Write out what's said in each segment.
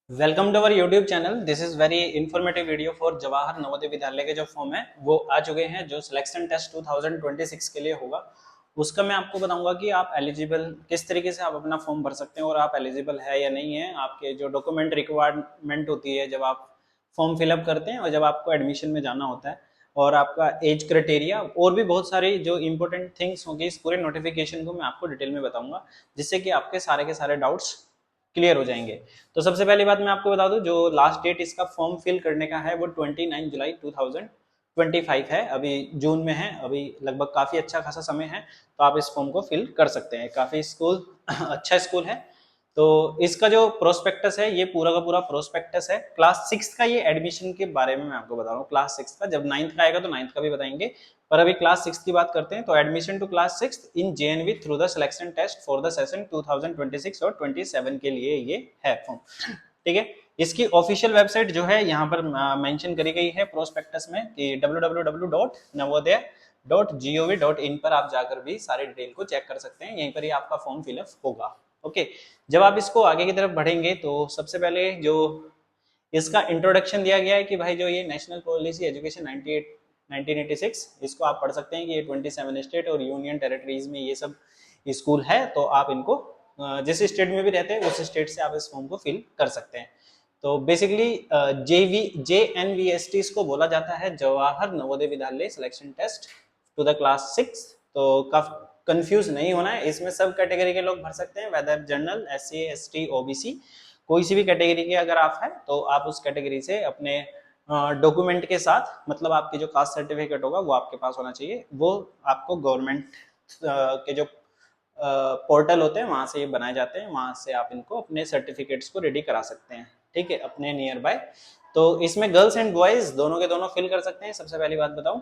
Welcome to our YouTube channel. This is very informative video for Jawahar Navodaya Vidyalaya के जो form है वो आ चुके हैं, जो सिलेक्शन टेस्ट 2026 के लिए होगा। उसका मैं आपको बताऊंगा कि आप एलिजिबल किस तरीके से आप अपना फॉर्म भर सकते हैं और आप एलिजिबल है या नहीं है। आपके जो डॉक्यूमेंट रिक्वायरमेंट होती है जब आप फॉर्म फिलअप करते हैं और जब आपको एडमिशन में जाना होता है, और आपका एज क्राइटेरिया और भी बहुत सारी जो इंपॉर्टेंट थिंग्स होंगी, इस पूरे नोटिफिकेशन को मैं आपको डिटेल में बताऊंगा, जिससे कि आपके सारे के सारे डाउट्स क्लियर हो जाएंगे। तो सबसे पहली बात मैं आपको बता दूं, जो लास्ट डेट इसका फॉर्म फिल करने का है वो 29 जुलाई 2025 है। अभी जून में है, अभी लगभग काफी अच्छा खासा समय है, तो आप इस फॉर्म को फिल कर सकते हैं। काफी स्कूल अच्छा स्कूल है। तो इसका जो प्रोस्पेक्टस है, ये पूरा का पूरा प्रोस्पेक्टस है। क्लास सिक्स का ये एडमिशन के बारे में मैं आपको बता रहा हूँ। क्लास सिक्स का, जब नाइन्थ का आएगा तो नाइन्थ का भी बताएंगे, पर अभी क्लास सिक्स की बात करते हैं। तो admission to class six in JNV through the selection test for the session 2026 और 27 के लिए ये है फॉर्म। ठीक है। इसकी ऑफिशियल वेबसाइट जो है यहाँ पर मेंशन करी गई है प्रोस्पेक्टस में कि www.navodaya.gov.in पर आप जाकर भी सारे डिटेल को चेक कर सकते हैं। यहीं पर ही आपका फॉर्म फिलअप होगा। ओके। जब आप इसको आगे की तरफ बढ़ेंगे तो सबसे पहले जो इसका इंट्रोडक्शन दिया गया है कि भाई जो ये नेशनल पॉलिसी एजुकेशन 1986, इसको आप पढ़ सकते हैं कि ये 27 स्टेट और यूनियन टेरिटरीज में ये सब स्कूल है। तो आप इनको जिस स्टेट में भी रहते हैं उस स्टेट से आप इस फॉर्म को फिल कर सकते हैं। तो बेसिकली JNVST इसको बोला जाता है, Jawahar Navodaya Vidyalaya selection test to the class six. तो कंफ्यूज नहीं होना है, इसमें सब कैटेगरी के लोग भर सकते हैं, whether general, SC ST OBC, कोई सी भी कैटेगरी के अगर आप हैं तो आप उस कैटेगरी से अपने डॉक्यूमेंट के साथ, मतलब आपकी जो कास्ट सर्टिफिकेट होगा वो आपके पास होना चाहिए। वो आपको गवर्नमेंट के जो पोर्टल होते हैं वहां से ये बनाए जाते हैं, वहां से आप इनको अपने सर्टिफिकेट्स को रेडी करा सकते हैं। ठीक है, अपने नियर बाय। तो इसमें गर्ल्स एंड बॉयज दोनों के दोनों फिल कर सकते हैं। सबसे पहली बात बताऊं,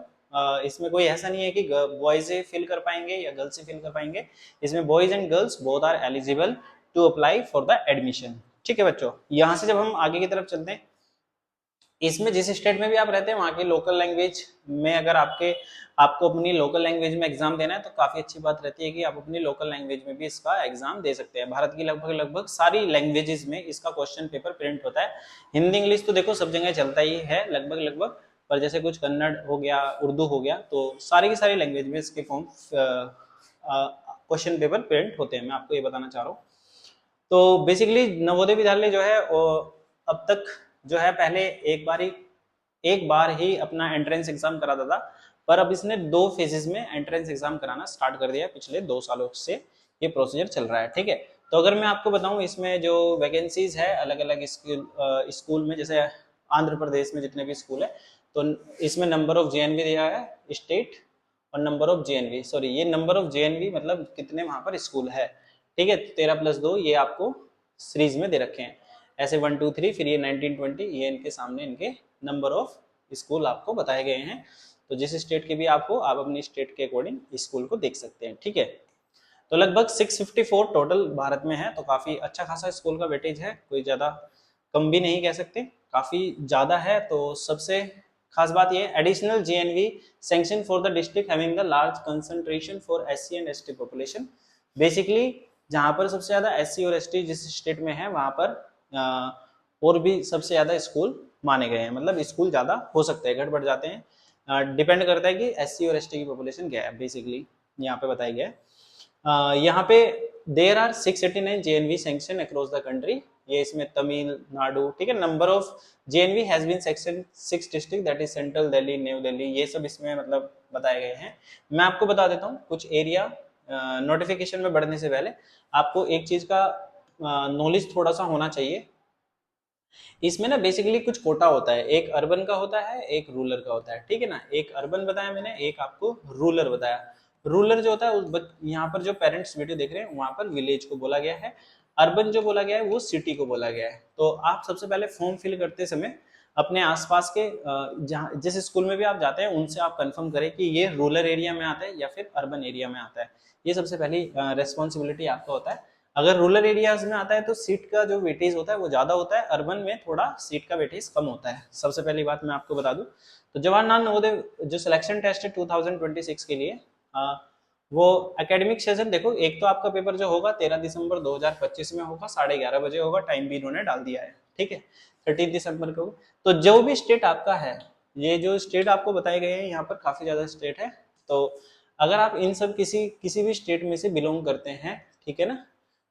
इसमें कोई ऐसा नहीं है कि बॉयज ही फिल कर पाएंगे या गर्ल्स ही फिल कर पाएंगे। इसमें boys and girls both are eligible to apply for the admission. ठीक है बच्चों, यहाँ से जब हम आगे की तरफ चलते हैं, इसमें जिस स्टेट में भी आप रहते हैं वहाँ की लोकल लैंग्वेज में, अगर आपको अपनी लोकल लैंग्वेज में एग्जाम देना है तो काफी अच्छी बात रहती है कि आप अपनी लोकल लैंग्वेज में भी इसका एग्जाम दे सकते हैं। भारत की लगभग लगभग सारी लैंग्वेजेस में इसका क्वेश्चन पेपर प्रिंट होता है। हिंदी इंग्लिश तो देखो सब जगह चलता ही है लगभग लगभग, पर जैसे कुछ कन्नड़ हो गया, उर्दू हो गया, तो सारी की सारी लैंग्वेज में इसके फॉर्म क्वेश्चन पेपर प्रिंट होते हैं। मैं आपको ये बताना चाह रहा हूँ। तो बेसिकली नवोदय विद्यालय जो है अब तक जो है पहले एक बार ही अपना एंट्रेंस एग्जाम कराता था, पर अब इसने 2 फेजेस में एंट्रेंस एग्जाम कराना स्टार्ट कर दिया। पिछले 2 सालों से ये प्रोसीजर चल रहा है। ठीक है। तो अगर मैं आपको बताऊं, इसमें जो वैकेंसीज है अलग अलग स्कूल में, जैसे आंध्र प्रदेश में जितने भी स्कूल है, तो इसमें नंबर ऑफ JNV दिया है स्टेट, और नंबर ऑफ JNV, सॉरी ये नंबर ऑफ JNV मतलब कितने वहां पर स्कूल है। ठीक है, 13+2 ये आपको सीरीज में दे रखे हैं, ऐसे 1 2 3, फिर ये 19 20, ये इनके सामने इनके नंबर ऑफ स्कूल आपको बताए गए हैं। तो जिस स्टेट के भी आपको, आप अपनी स्टेट के अकॉर्डिंग स्कूल को देख सकते हैं। ठीक है। तो लगभग 654 टोटल भारत में है, तो काफी अच्छा खासा स्कूल का वेटेज है, कोई ज्यादा कम भी नहीं कह सकते, काफी ज्यादा है। तो सबसे खास बात ये, additional JNV sanction for the district having the large concentration for SC and ST population. Basically जहां पर सबसे ज्यादा SC और ST जिस स्टेट में है वहां पर और भी सबसे ज्यादा स्कूल माने गए हैं, मतलब स्कूल ज्यादा हो सकते हैं, घट बढ़ जाते हैं, डिपेंड करता है कि SC और ST की पॉपुलेशन क्या है। बेसिकली यहाँ पे बताया गया है। यहाँ पे there are 689 JNV sanction across the country, ये इसमें तमिलनाडु। ठीक है। Number of JNV has been section 6 district, that is central Delhi, new Delhi, ये सब इसमें मतलब बताए गए हैं। मैं आपको बता देता हूँ कुछ एरिया। नोटिफिकेशन में बढ़ने से पहले आपको एक चीज का नॉलेज थोड़ा सा होना चाहिए। इसमें ना बेसिकली कुछ कोटा होता है, एक अर्बन का होता है, एक रूरल का होता है। ठीक है ना, एक अर्बन बताया मैंने, एक आपको रूरल बताया। रूरल जो होता है, यहाँ पर जो पेरेंट्स वीडियो देख रहे हैं वहां पर विलेज को बोला गया है, अर्बन जो बोला गया है वो सिटी को बोला गया है। तो आप सबसे पहले फॉर्म फिल करते समय अपने आसपास के जहाँ जिस स्कूल में भी आप जाते हैं उनसे आप कंफर्म करें कि ये रूरल एरिया में आता है या फिर अर्बन एरिया में आता है। ये सबसे पहली रेस्पॉन्सिबिलिटी आपका होता है। अगर रूरल एरियाज में आता है तो सीट का जो वेटेज होता है वो ज्यादा होता है, अर्बन में थोड़ा सीट का वेटेज कम होता है। सबसे पहली बात मैं आपको बता दूं, तो जवाहरलाल नवोदय जो सिलेक्शन टेस्ट है 2026 के लिए, वो एकेडमिक सेशन देखो, एक तो आपका पेपर जो होगा 13 दिसंबर 2025 में होगा, 11:30 बजे होगा, टाइम भी इन्होंने डाल दिया है। ठीक है, 13 दिसंबर को। तो जो भी स्टेट आपका है, ये जो स्टेट आपको बताए गए हैं यहाँ पर काफी ज्यादा स्टेट है, तो अगर आप इन सब किसी भी स्टेट में से बिलोंग करते हैं, ठीक है ना,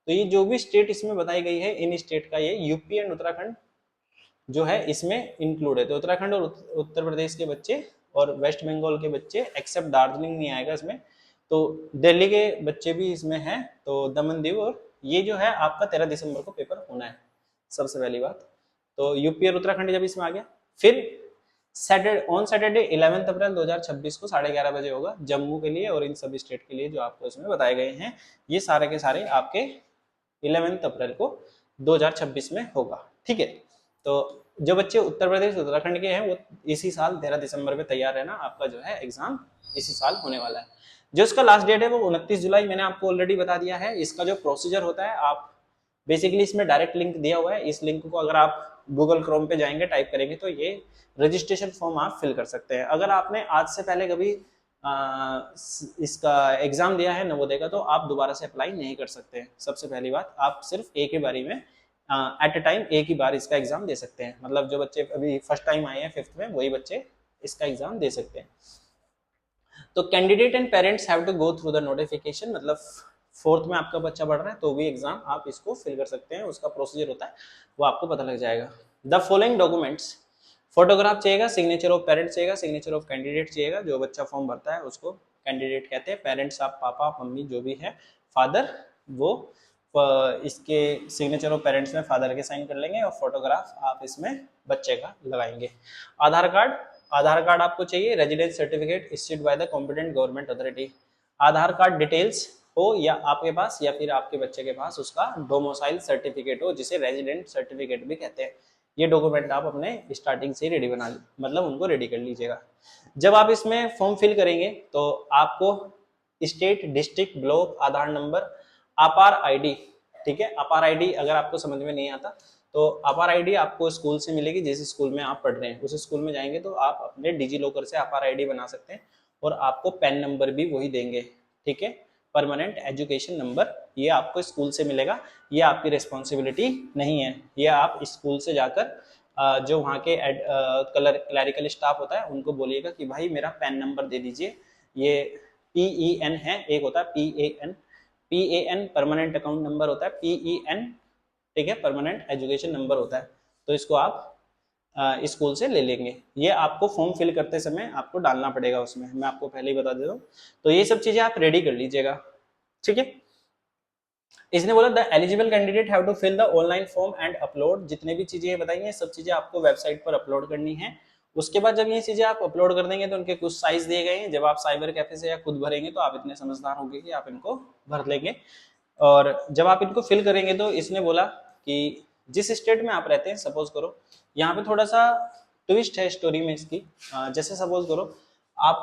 तो ये जो भी स्टेट इसमें बताई गई है, इन स्टेट का ये यूपी एंड उत्तराखंड जो है इसमें इंक्लूड है। तो उत्तराखंड और उत्तर प्रदेश के बच्चे और वेस्ट बंगाल के बच्चे, एक्सेप्ट दार्जिलिंग नहीं आएगा इसमें, तो दिल्ली के बच्चे भी इसमें हैं, तो दमन दीव, और ये जो है आपका 13 दिसंबर को पेपर होना है, सबसे पहली बात। तो यूपी और उत्तराखंड जब इसमें आ गया, फिर सैटरडे 11 अप्रैल 2026 को 11:30 बजे होगा जम्मू के लिए और इन सभी स्टेट के लिए जो आपको इसमें बताए गए हैं, ये सारे के सारे आपके 11 अप्रैल को 2026 में होगा, ठीक है। तो जो बच्चे उत्तर प्रदेश उत्तराखंड के हैं वो इसी साल 13 दिसंबर में तैयार रहना, आपका जो है एग्जाम इसी साल होने वाला है। जो इसका लास्ट डेट है वो 29 जुलाई, मैंने आपको ऑलरेडी बता दिया है। इसका जो प्रोसीजर होता है, आप बेसिकली इसमें डायरेक्ट लिंक दिया हुआ है, इस लिंक को अगर आप गूगल क्रोम पे जाएंगे, टाइप करेंगे तो ये रजिस्ट्रेशन फॉर्म आप फिल कर सकते हैं। अगर आपने आज से पहले कभी इसका एग्जाम दिया है नवोदय का, तो आप दोबारा से अप्लाई नहीं कर सकते हैं। सबसे पहली बात, आप सिर्फ एक ही बारी में एट अ टाइम एक ही बार इसका एग्जाम दे सकते हैं। मतलब जो बच्चे अभी फर्स्ट टाइम आए हैं 5th में, वही बच्चे इसका एग्जाम दे सकते हैं। तो candidate and parents have to go through the notification, मतलब 4th में आपका बच्चा पढ़ रहा है तो भी एग्जाम आप इसको फिल कर सकते हैं, उसका प्रोसीजर होता है वो आपको पता लग जाएगा। द फॉलोइंग डॉक्यूमेंट्स, फोटोग्राफ चाहिएगा, सिग्नेचर ऑफ पेरेंट्स चाहिएगा, सिग्नेचर ऑफ कैंडिडेट चाहिएगा, जो बच्चा फॉर्म भरता है उसको कैंडिडेट कहते हैं। पेरेंट्स आप पापा मम्मी जो भी है, फादर, वो इसके सिग्नेचर ऑफ पेरेंट्स में फादर के साइन कर लेंगे और फोटोग्राफ आप इसमें बच्चे का लगाएंगे। आधार कार्ड आपको चाहिए, residence certificate issued by the competent government authority. Aadhaar card details हो या आपके पास या फिर आपके बच्चे के पास उसका डोमिसाइल सर्टिफिकेट हो, जिसे रेजिडेंट सर्टिफिकेट भी कहते हैं। ये डॉक्यूमेंट आप अपने स्टार्टिंग से रेडी बना, मतलब उनको रेडी कर लीजिएगा। जब आप इसमें फॉर्म फिल करेंगे तो आपको स्टेट, डिस्ट्रिक्ट, ब्लॉक, आधार नंबर, आपार आईडी, ठीक है। आपार आईडी अगर आपको समझ में नहीं आता तो आपार आईडी आपको स्कूल से मिलेगी, जिस स्कूल में आप पढ़ रहे हैं उस स्कूल में जाएंगे तो आप अपने डिजी लॉकर से आपार आईडी बना सकते हैं, और आपको पैन नंबर भी वही देंगे, ठीक है। परमानेंट एजुकेशन नंबर ये आपको स्कूल से मिलेगा, ये आपकी रिस्पॉन्सिबिलिटी नहीं है, ये आप स्कूल से जाकर जो वहाँ के क्लरिकल स्टाफ होता है उनको बोलिएगा कि भाई मेरा पैन नंबर दे दीजिए। ये PEN है, एक होता है PAN परमानेंट अकाउंट नंबर होता है, PEN, ठीक है, परमानेंट एजुकेशन नंबर होता है। तो इसको आप स्कूल से ले लेंगे। ये आपको फॉर्म फिल करते समय आपको डालना पड़ेगा उसमें, मैं आपको पहले ही बता देता हूँ। तो ये सब चीजें आप रेडी कर लीजिएगा, ठीक है। इसने बोला the eligible candidate have to fill the online form and upload, जितने भी चीजें बताई हैं सब चीजें आपको वेबसाइट पर अपलोड करनी है। उसके बाद जब ये चीजें आप अपलोड कर देंगे तो उनके कुछ साइज दिए गए हैं, जब आप साइबर कैफे से या खुद भरेंगे तो आप इतने समझदार होंगे कि आप इनको भर लेंगे। और जब आप इनको फिल करेंगे तो इसने बोला कि जिस स्टेट में आप रहते हैं, सपोज करो यहाँ पे थोड़ा सा ट्विस्ट है स्टोरी में इसकी। जैसे सपोज करो आप,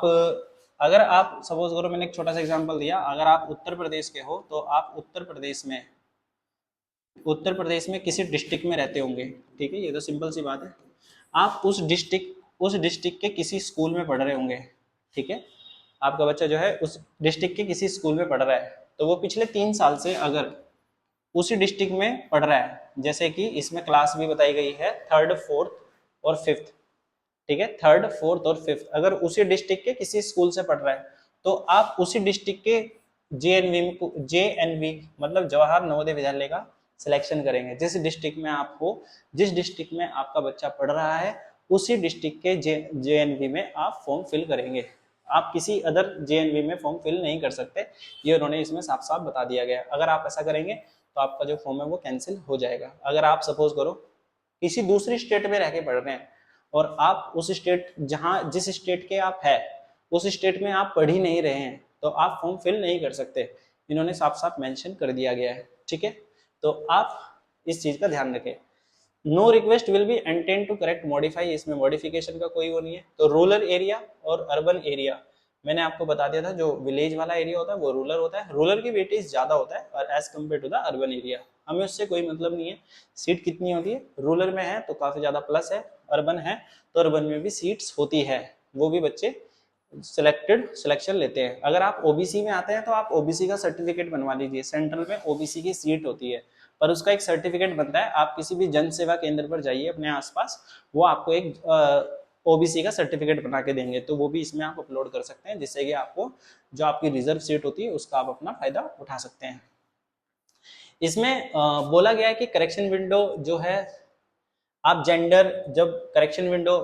अगर आप सपोज करो, मैंने एक छोटा सा एग्जांपल दिया, अगर आप उत्तर प्रदेश के हो तो आप उत्तर प्रदेश में किसी डिस्ट्रिक्ट में रहते होंगे, ठीक है, ये तो सिंपल सी बात है। आप उस डिस्ट्रिक्ट के किसी स्कूल में पढ़ रहे होंगे, ठीक है, आपका बच्चा जो है उस डिस्ट्रिक्ट के किसी स्कूल में पढ़ रहा है, तो वो पिछले 3 साल से अगर उसी डिस्ट्रिक्ट में पढ़ रहा है, जैसे कि इसमें क्लास भी बताई गई है 3rd, 4th और 5th, ठीक है, 3rd, 4th और 5th, अगर उसी डिस्ट्रिक्ट के किसी स्कूल से पढ़ रहा है तो आप उसी डिस्ट्रिक्ट के JNV मतलब जवाहर नवोदय विद्यालय का सिलेक्शन करेंगे। जिस डिस्ट्रिक्ट में आपका बच्चा पढ़ रहा है उसी डिस्ट्रिक्ट के JNV में आप फॉर्म फिल करेंगे। आप किसी अदर JNV में फॉर्म फिल नहीं कर सकते, ये उन्होंने इसमें साफ साफ बता दिया गया। अगर आप ऐसा करेंगे तो आपका जो फॉर्म है वो कैंसिल हो जाएगा। अगर आप सपोज करो किसी दूसरी स्टेट में रह के पढ़ रहे हैं और आप उस स्टेट जिस स्टेट के आप है उस स्टेट में आप पढ़ ही नहीं रहे हैं तो आप फॉर्म फिल नहीं कर सकते, इन्होंने साफ साफ मेंशन कर दिया गया है, ठीक है। तो आप इस चीज का ध्यान रखें। No request will be intended to correct modify, इसमें मॉडिफिकेशन का कोई वो नहीं है। तो रूरल एरिया और अर्बन एरिया मैंने आपको बता दिया था, जो विलेज वाला एरिया होता है वो रूरल होता है, रूरल की वेटेज ज्यादा होता है और as compare to the urban area. हमें उससे कोई मतलब नहीं है सीट कितनी होती है, रूरल में है तो काफी ज्यादा प्लस है, अर्बन है तो अर्बन में भी सीट्स होती है, वो भी बच्चे सिलेक्शन लेते हैं। अगर आप ओबीसी में आते हैं तो आप ओबीसी का सर्टिफिकेट बनवा लीजिए, सेंट्रल में ओबीसी की सीट होती है, पर उसका एक सर्टिफिकेट बनता है। आप किसी भी जन सेवा केंद्र पर जाइए अपने आसपास, वो आपको एक ओबीसी का सर्टिफिकेट बना के देंगे, तो वो भी इसमें आप अपलोड कर सकते हैं, जिससे कि आपको जो आपकी रिजर्व सीट होती है उसका आप अपना फायदा उठा सकते हैं। इसमें बोला गया है कि करेक्शन विंडो जो है, आप जेंडर, जब करेक्शन विंडो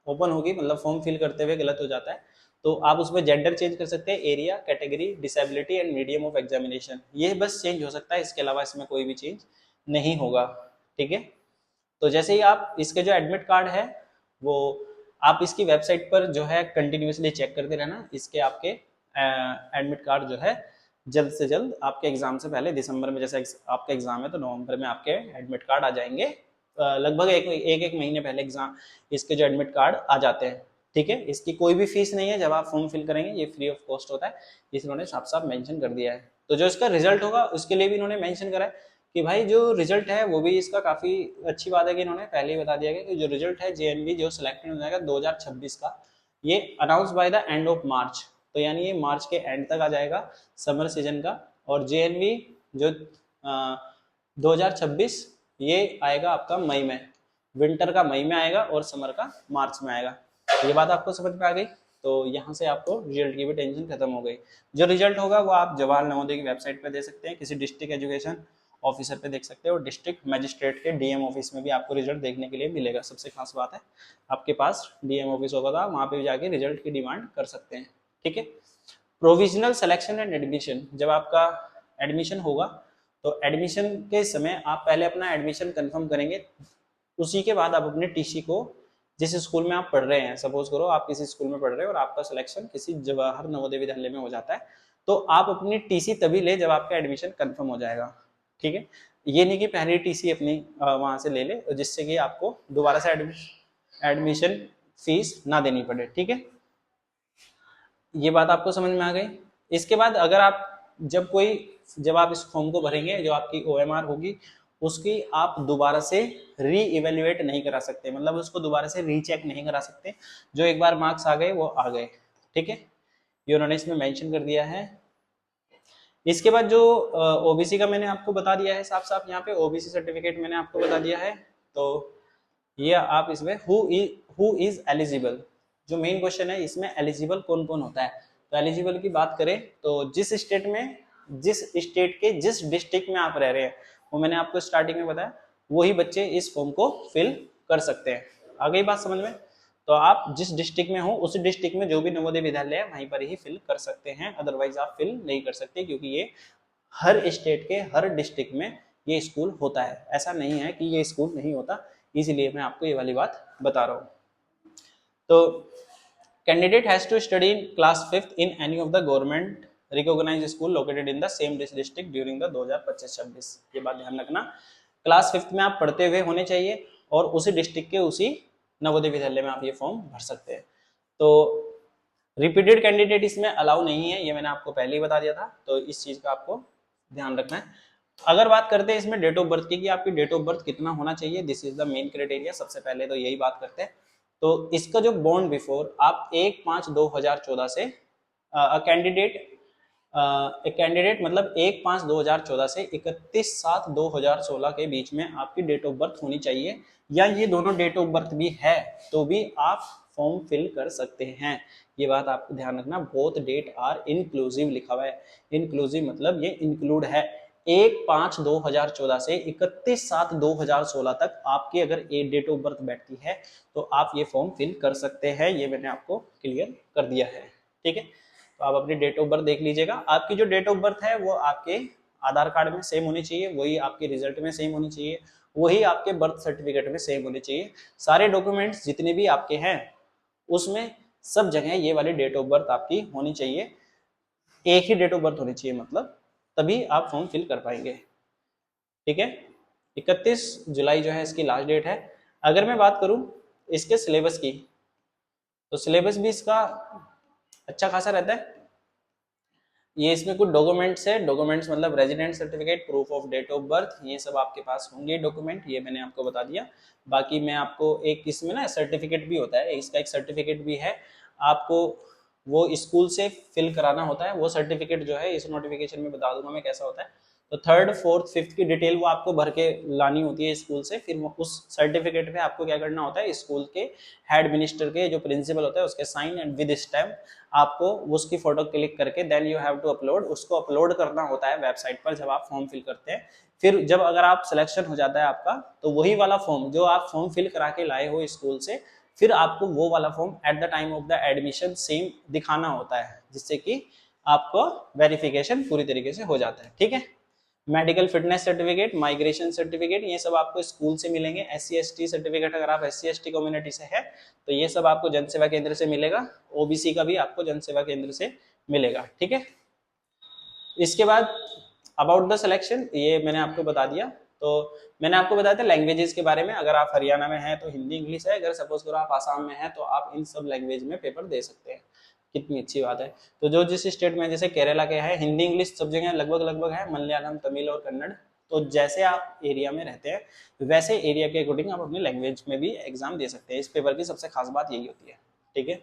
ओपन होगी, मतलब फॉर्म फिल करते हुए गलत हो जाता है, तो आप उसमें जेंडर चेंज कर सकते हैं, area, category, disability and medium of examination, ये बस चेंज हो सकता है, इसके अलावा इसमें कोई भी चेंज नहीं होगा। ठीक है, तो जैसे ही आप इसके जो एडमिट कार्ड है वो आप इसकी वेबसाइट पर जो है कंटिन्यूसली चेक करते रहना, इसके आपके एडमिट कार्ड जो है जल्द से जल्द आपके एग्जाम से पहले, दिसंबर में जैसे आपका एग्जाम है तो नवंबर में आपके एडमिट कार्ड आ जाएंगे, लगभग एक महीने पहले एग्जाम इसके जो एडमिट कार्ड आ जाते हैं। ठीक है, इसकी कोई भी फीस नहीं है, जब आप फॉर्म फिल करेंगे ये फ्री ऑफ कॉस्ट होता है, इन्होंने साफ साफ मेंशन कर दिया है। तो जो इसका रिजल्ट होगा उसके लिए भी इन्होंने मेंशन करा है कि भाई जो रिजल्ट है वो भी इसका काफी अच्छी बात है कि इन्होंने पहले ही बता दिया है कि जो रिजल्ट है जेएनवी जो सिलेक्टेड हो जाएगा 2026 का, ये announce by the end of March, तो यानी ये मार्च के एंड तक आ जाएगा समर सीजन का, और जेएनवी जो 2026 ये आएगा आपका मई में, विंटर का मई में आएगा और समर का मार्च में आएगा। ये बात आपको समझ में आ गई, तो यहाँ से आपको रिजल्ट की भी टेंशन खत्म हो गई। जो रिजल्ट होगा वो आप जवाहर नवोदय की वेबसाइट पर दे सकते हैं, किसी डिस्ट्रिक्ट एजुकेशन ऑफिसर पे देख सकते हैं, और डिस्ट्रिक्ट मजिस्ट्रेट के डीएम ऑफिस में भी आपको रिजल्ट देखने के लिए मिलेगा। सबसे खास बात है आपके पास डीएम ऑफिस होगा, तो वहाँ पे भी जाके रिजल्ट की डिमांड कर सकते हैं। ठीक है, प्रोविजनल सिलेक्शन एंड एडमिशन, जब आपका एडमिशन होगा तो एडमिशन के समय आप पहले अपना एडमिशन कंफर्म करेंगे, उसी के बाद आप अपने टीसी को, जिस स्कूल में आप पढ़ रहे हैं, सपोज करो आप किसी स्कूल में पढ़ रहे हो और आपका सिलेक्शन किसी जवाहर नवोदय विद्यालय में हो जाता है, तो आप अपनी टीसी तभी ले जब आपका एडमिशन कंफर्म हो जाएगा। ठीक है, ये नहीं कि पहले टीसी अपनी वहां से ले ले, जिससे कि आपको दोबारा से एडमिशन फीस ना देनी पड़े। ठीक है, ये बात आपको समझ में आ गई। इसके बाद अगर आप जब आप इस फॉर्म को भरेंगे, जो आपकी ओएमआर होगी उसकी आप दोबारा से री इवेल्युएट नहीं करा सकते, मतलब उसको दोबारा से रीचेक नहीं करा सकते, जो एक बार मार्क्स आ गए वो आ गए। ठीक है, ये उन्होंने इसमें मेंशन कर दिया है। इसके बाद जो ओबीसी का मैंने आपको बता दिया है साफ साफ, यहाँ पे ओबीसी सर्टिफिकेट मैंने आपको बता दिया है, तो ये आप इसमें हु इज एलिजिबल, जो मेन क्वेश्चन है इसमें एलिजिबल कौन कौन होता है, तो एलिजिबल की बात करें तो जिस स्टेट के जिस डिस्ट्रिक्ट में आप रह रहे हैं, वो मैंने आपको स्टार्टिंग में बताया, वही बच्चे इस फॉर्म को फिल कर सकते हैं। आ गई बात समझ में? तो आप जिस डिस्ट्रिक्ट में हो उस डिस्ट्रिक्ट में जो भी नवोदय विद्यालय है वहीं पर ही फिल कर सकते हैं, अदरवाइज आप फिल नहीं कर सकते, क्योंकि ये हर स्टेट के हर डिस्ट्रिक्ट में ये स्कूल होता है, ऐसा नहीं है कि ये स्कूल नहीं होता, इसीलिए मैं आपको ये वाली बात बता रहा हूँ। तो candidate has to study in class 5th in any of the government recognised school located in the same district during the 2025-26, ये बात ध्यान रखना, क्लास 5th में आप पढ़ते हुए होने चाहिए और उसी डिस्ट्रिक्ट के उसी नवोदय विद्यालय में आप ये फॉर्म भर सकते हैं। तो रिपीटेड कैंडिडेट इसमें अलाउ नहीं है, ये मैंने आपको पहले ही बता दिया था, तो इस चीज का आपको ध्यान रखना है। अगर बात करते हैं इसमें डेट ऑफ बर्थ की कि आपकी डेट ऑफ बर्थ कितना होना चाहिए, this is the main criteria, सबसे पहले तो यही बात करते हैं। तो इसका जो बॉर्न बिफोर आप 1/5/2014 से कैंडिडेट मतलब 1/5/2014 से 31/7/2016 के बीच में आपकी डेट ऑफ बर्थ होनी चाहिए, या ये दोनों डेट ऑफ बर्थ भी है तो भी आप फॉर्म फिल कर सकते हैं। ये बात आपको ध्यान रखना, बोथ डेट आर इंक्लूसिव लिखा हुआ है, इंक्लूसिव मतलब ये इंक्लूड है। 1/5/2014 से 31/7/2016 तक आपकी अगर ये डेट ऑफ बर्थ बैठती है तो आप ये फॉर्म फिल कर सकते हैं, ये मैंने आपको क्लियर कर दिया है। ठीक है, तो आप अपनी डेट ऑफ बर्थ देख लीजिएगा, आपकी जो डेट ऑफ बर्थ है वो आपके आधार कार्ड में सेम होनी चाहिए, वही आपके रिजल्ट में सेम होनी चाहिए, वही आपके बर्थ सर्टिफिकेट में सेम होनी चाहिए, सारे डॉक्यूमेंट्स जितने भी आपके हैं उसमें सब जगह ये वाली डेट ऑफ बर्थ आपकी होनी चाहिए, एक ही डेट ऑफ बर्थ होनी चाहिए, मतलब तभी आप फॉर्म फिल कर पाएंगे। ठीक है, 31 जुलाई जो है इसकी लास्ट डेट है। अगर मैं बात करूं इसके सिलेबस की, तो सिलेबस भी इसका अच्छा खासा रहता है। ये इसमें कुछ डॉक्यूमेंट्स है, डॉक्यूमेंट्स मतलब resident certificate, proof of date of birth, ये सब आपके पास होंगे डॉक्यूमेंट, ये मैंने आपको बता दिया। बाकी मैं आपको एक इसमें ना सर्टिफिकेट भी होता है, इसका एक सर्टिफिकेट भी है, आपको वो स्कूल से फिल कराना होता है, वो सर्टिफिकेट जो है इस नोटिफिकेशन में बता दूंगा मैं कैसा होता है। तो थर्ड फोर्थ फिफ्थ की डिटेल वो आपको भर के लानी होती है स्कूल से, फिर वो उस सर्टिफिकेट पे आपको क्या करना होता है, स्कूल के हेड मिनिस्टर के जो प्रिंसिपल होता है उसके साइन एंड विद स्टैम्प आपको उसकी फोटो क्लिक करके then you have to upload, उसको अपलोड करना होता है वेबसाइट पर जब आप फॉर्म फिल करते हैं। फिर जब अगर आप सिलेक्शन हो जाता है आपका, तो वही वाला फॉर्म जो आप फॉर्म फिल करा के लाए हो स्कूल से, फिर आपको वो वाला form at the time of the admission same दिखाना होता है, जिससे कि आपको वेरिफिकेशन पूरी तरीके से हो जाता है। ठीक है, medical fitness certificate, migration certificate, ये सब आपको स्कूल से मिलेंगे। SC ST सर्टिफिकेट, अगर आप SC ST कम्युनिटी से है तो ये सब आपको जन सेवा केंद्र से मिलेगा। OBC का भी आपको जन सेवा केंद्र से मिलेगा। ठीक है, इसके बाद अबाउट द सिलेक्शन ये मैंने आपको बता दिया। तो मैंने आपको बताया था लैंग्वेजेस के बारे में, अगर आप हरियाणा में हैं तो हिंदी इंग्लिश है, अगर सपोज करो आप आसाम में हैं तो आप इन सब लैंग्वेज में पेपर दे सकते हैं। कितनी अच्छी बात है। तो जो जिस स्टेट में, जैसे केरला के है, हिंदी इंग्लिश सब जगह लगभग लगभग है, मलयालम तमिल और कन्नड़। तो जैसे आप एरिया में रहते हैं वैसे एरिया के अकॉर्डिंग आप अपनी लैंग्वेज में भी एग्जाम दे सकते हैं। इस पेपर की सबसे खास बात यही होती है। ठीक है,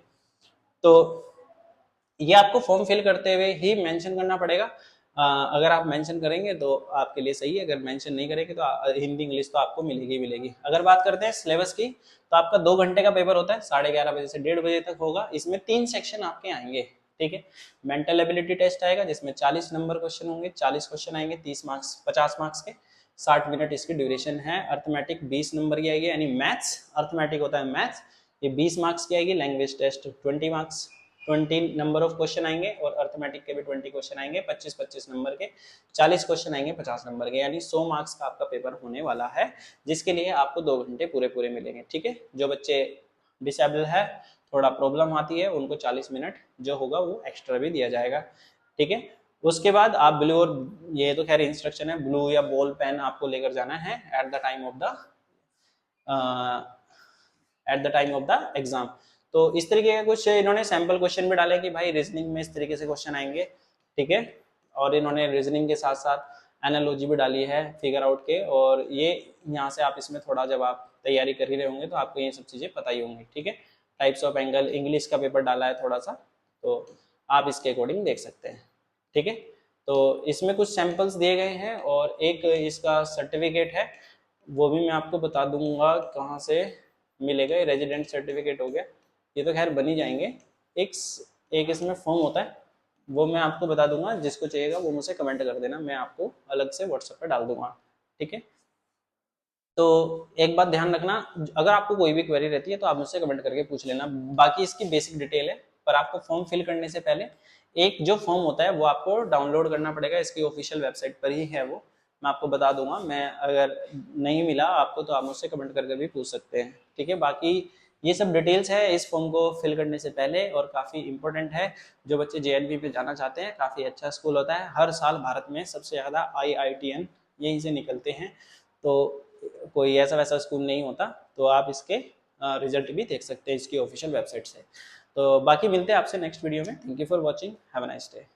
तो ये आपको फॉर्म फिल करते हुए ही मेंशन करना पड़ेगा। अगर आप मेंशन करेंगे तो आपके लिए सही है, अगर मेंशन नहीं करेंगे तो हिंदी इंग्लिश तो आपको मिलेगी ही मिलेगी। अगर बात करते हैं सिलेबस की, तो आपका 2 घंटे का पेपर होता है, 11:30 बजे से 1:30 बजे तक होगा। इसमें 3 सेक्शन आपके आएंगे। ठीक है, मेंटल एबिलिटी टेस्ट आएगा जिसमें 40 नंबर क्वेश्चन होंगे, 40 क्वेश्चन आएंगे, 30 मार्क्स 50 मार्क्स के, 60 मिनट इसकी ड्यूरेशन है। अर्थमेटिक 20 नंबर की आएगी, यानी मैथ्स, अर्थमेटिक होता है मैथ्स, ये 20 मार्क्स की आएगी। Language test 20 marks, 20 number of question आएंगे, और अर्थमेटिक के भी 20 क्वेश्चन आएंगे, 25-25 नंबर के, 40 क्वेश्चन आएंगे 50 नंबर के, यानी 100 मार्क्स का आपका पेपर होने वाला है, जिसके लिए आपको 2 घंटे पूरे पूरे मिलेंगे। ठीक है, जो बच्चे डिसेबल है, थोड़ा प्रॉब्लम आती है, उनको 40 मिनट जो होगा वो एक्स्ट्रा भी दिया जाएगा। ठीक है, उसके बाद आप ब्लू, और ये तो खैर इंस्ट्रक्शन है, ब्लू या बॉल पेन आपको लेकर जाना है at the time of the exam. तो इस तरीके के कुछ इन्होंने सैंपल क्वेश्चन भी डाले कि भाई रीजनिंग में इस तरीके से क्वेश्चन आएंगे। ठीक है, और इन्होंने रीजनिंग के साथ साथ एनालॉजी भी डाली है फिगर आउट के, और ये यहाँ से आप इसमें थोड़ा जब आप तैयारी कर ही रहे होंगे तो आपको ये सब चीज़ें पता ही होंगी। ठीक है, टाइप्स ऑफ एंगल, इंग्लिश का पेपर डाला है थोड़ा सा, तो आप इसके अकॉर्डिंग देख सकते हैं। ठीक है, तो इसमें कुछ सैंपल्स दिए गए हैं, और एक इसका सर्टिफिकेट है, वो भी मैं आपको बता दूंगा कहाँ से मिलेगा। रेजिडेंट सर्टिफिकेट हो गया, ये तो खैर बन ही जाएंगे। एक इसमें फॉर्म होता है, वो मैं आपको बता दूंगा, जिसको चाहिएगा वो मुझसे कमेंट कर देना, मैं आपको अलग से व्हाट्सएप पे डाल दूंगा। ठीक है, तो एक बात ध्यान रखना, अगर आपको कोई भी क्वेरी रहती है तो आप मुझसे कमेंट करके पूछ लेना। बाकी इसकी बेसिक डिटेल है, पर आपको फॉर्म फिल करने से पहले एक जो फॉर्म होता है वो आपको डाउनलोड करना पड़ेगा, इसकी ऑफिशियल वेबसाइट पर ही है वो, मैं आपको बता दूंगा। मैं अगर नहीं मिला आपको तो आप मुझसे कमेंट करके भी पूछ सकते हैं। ठीक है, बाकी ये सब डिटेल्स है इस फॉर्म को फिल करने से पहले, और काफ़ी इंपॉर्टेंट है। जो बच्चे JNV पे जाना चाहते हैं, काफ़ी अच्छा स्कूल होता है, हर साल भारत में सबसे ज़्यादा IITN यहीं से निकलते हैं, तो कोई ऐसा वैसा स्कूल नहीं होता। तो आप इसके रिजल्ट भी देख सकते हैं इसकी ऑफिशियल वेबसाइट से। तो बाकी मिलते हैं आपसे नेक्स्ट वीडियो में। Thank you for watching, have a nice day.